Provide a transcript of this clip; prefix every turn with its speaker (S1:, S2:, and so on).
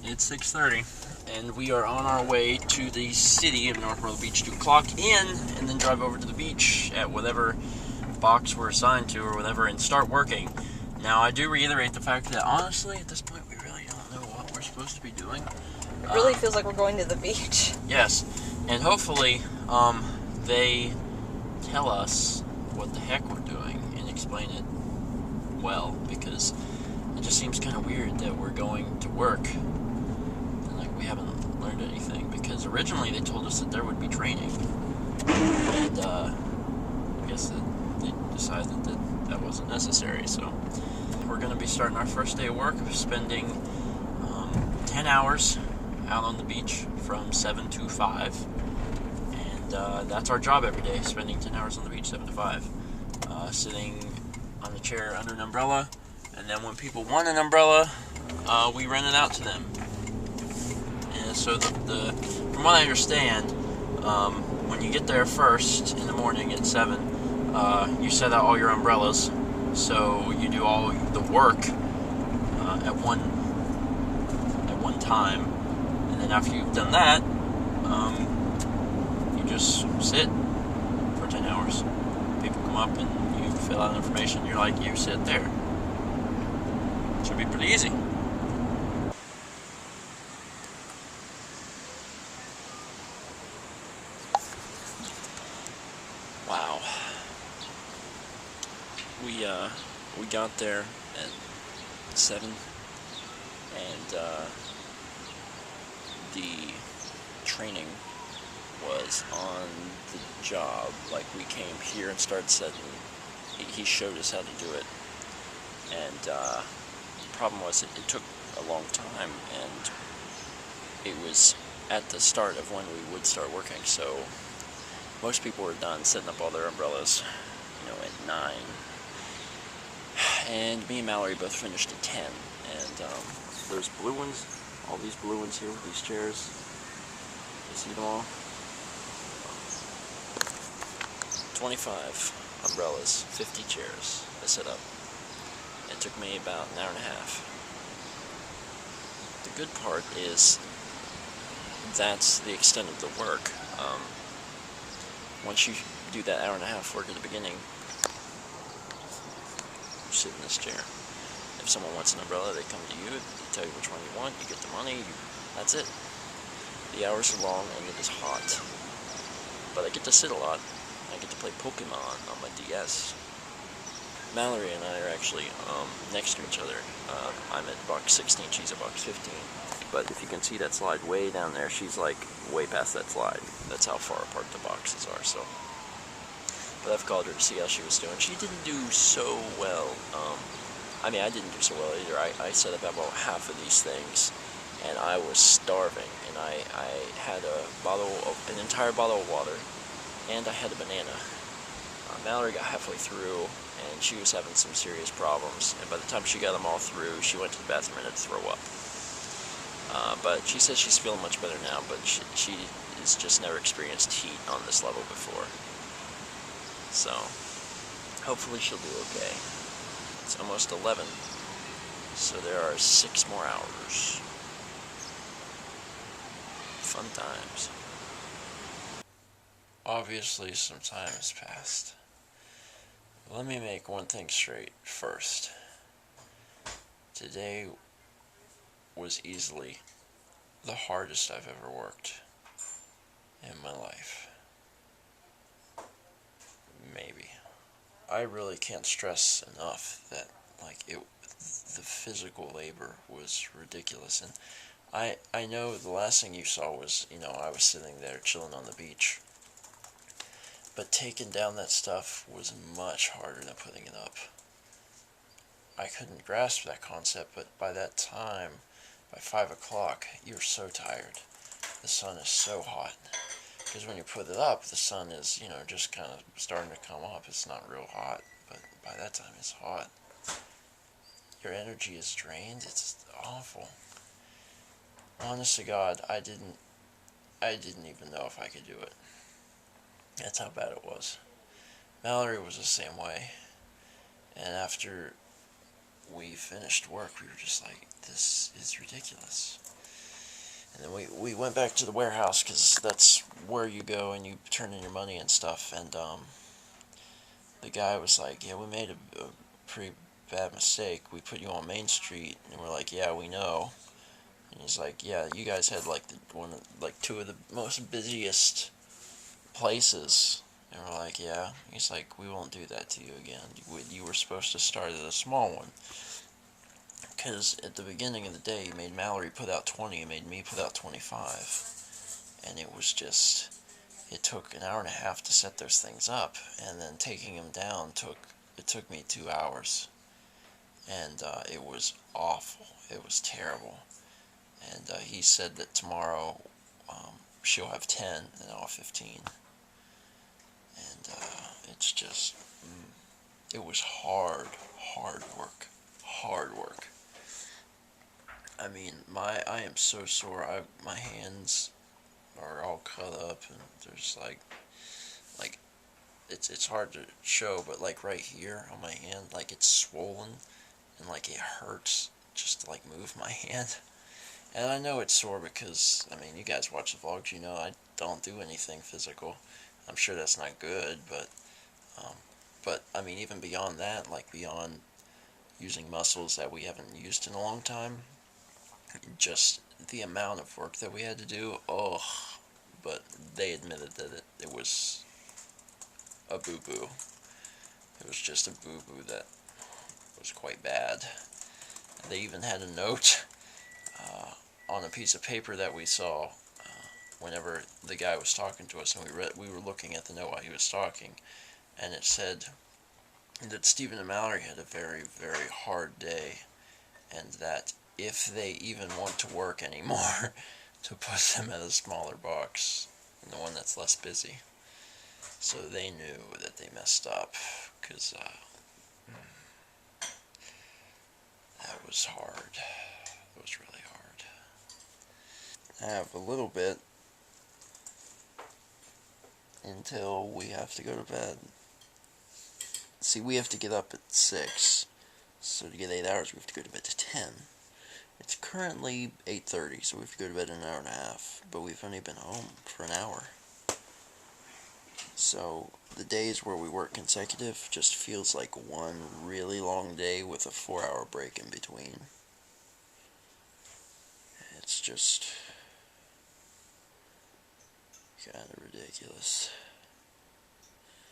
S1: It's 6:30, and we are on our way to the city of North Myrtle Beach to clock in and then drive over to the beach at whatever box we're assigned to or whatever and start working. Now, I do reiterate the fact that honestly, at this point, we really don't know what we're supposed to be doing.
S2: It really feels like we're going to the beach.
S1: Yes, and hopefully, they tell us what the heck we're doing and explain it well, because it just seems kind of weird that we're going to work and like we haven't learned anything, because originally they told us that there would be training, and I guess that they decided that that wasn't necessary. So we're going to be starting our first day of work, spending 10 hours out on the beach from 7 to 5, and that's our job every day, spending 10 hours on the beach, 7 to 5, sitting on a chair under an umbrella, and then when people want an umbrella, we rent it out to them. And so from what I understand, when you get there first in the morning at 7, you set out all your umbrellas, so you do all the work at one time, and then after you've done that, you just sit for 10 hours. People come up and you fill out information, you're like, you sit there. Should be pretty easy. Wow. We got there at 7, and the training was on the job. Like, we came here and started setting. He showed us how to do it, and the problem was it took a long time, and it was at the start of when we would start working. So most people were done setting up all their umbrellas, at 9. And me and Mallory both finished at 10. And those blue ones, all these blue ones here with these chairs, you see them all? 25 umbrellas, 50 chairs I set up. It took me about an hour and a half. The good part is that's the extent of the work. Once you do that hour and a half work at the beginning, you sit in this chair. If someone wants an umbrella, they come to you, they tell you which one you want, you get the money, that's it. The hours are long and it is hot. But I get to sit a lot. I get to play Pokemon on my DS. Mallory and I are actually next to each other. I'm at box 16, she's at box 15. But if you can see that slide way down there, she's like way past that slide. That's how far apart the boxes are. So, but I've called her to see how she was doing. She didn't do so well. I didn't do so well either. I set up about half of these things, and I was starving. And I had an entire bottle of water, and I had a banana. Mallory got halfway through, and she was having some serious problems. And by the time she got them all through, she went to the bathroom and had to throw up. But she says she's feeling much better now, but she has just never experienced heat on this level before. So, hopefully she'll do okay. It's almost 11, so there are 6 more hours. Fun times. Obviously, some time has passed. Let me make one thing straight first. Today was easily the hardest I've ever worked in my life. Maybe. I really can't stress enough that the physical labor was ridiculous. And I know the last thing you saw was, I was sitting there chilling on the beach. But taking down that stuff was much harder than putting it up. I couldn't grasp that concept, but by that time, by 5 o'clock, you're so tired. The sun is so hot. Because when you put it up, the sun is, just kind of starting to come up. It's not real hot, but by that time it's hot. Your energy is drained. It's awful. Honest to God, I didn't even know if I could do it. That's how bad it was. Mallory was the same way. And after we finished work, we were just like, this is ridiculous. And then we went back to the warehouse because that's where you go and you turn in your money and stuff. And the guy was like, "Yeah, we made a pretty bad mistake. We put you on Main Street." And we're like, "Yeah, we know." And he's like, "Yeah, you guys had like two of the most busiest places." And we're like, "Yeah." He's like, "We won't do that to you again. You were supposed to start at a small one." Because at the beginning of the day, he made Mallory put out 20, he made me put out 25. And it was just, it took an hour and a half to set those things up. And then taking them down took me 2 hours. And it was awful. It was terrible. And he said that tomorrow she'll have 10 and I'll have 15. And it's just, it was hard work. Hard work. I mean, I am so sore. My hands are all cut up, and there's like it's hard to show, but like right here on my hand, like it's swollen, and like it hurts just to like move my hand. And I know it's sore because, I mean, you guys watch the vlogs, you know I don't do anything physical. I'm sure that's not good, but I mean, even beyond that, like beyond using muscles that we haven't used in a long time, just the amount of work that we had to do, oh, but they admitted that it was a boo-boo. It was just a boo-boo that was quite bad. They even had a note on a piece of paper that we saw whenever the guy was talking to us, and we were looking at the note while he was talking, and it said that Stephen and Mallory had a very, very hard day, and that if they even want to work anymore, to put them at a smaller box, and the one that's less busy. So they knew that they messed up, because that was hard. It was really hard. I have a little bit until we have to go to bed. See, we have to get up at 6, so to get 8 hours we have to go to bed at 10. It's currently 8:30, so we have to go to bed in an hour and a half, but we've only been home for an hour. So the days where we work consecutive just feels like one really long day with a 4-hour break in between. It's just kind of ridiculous.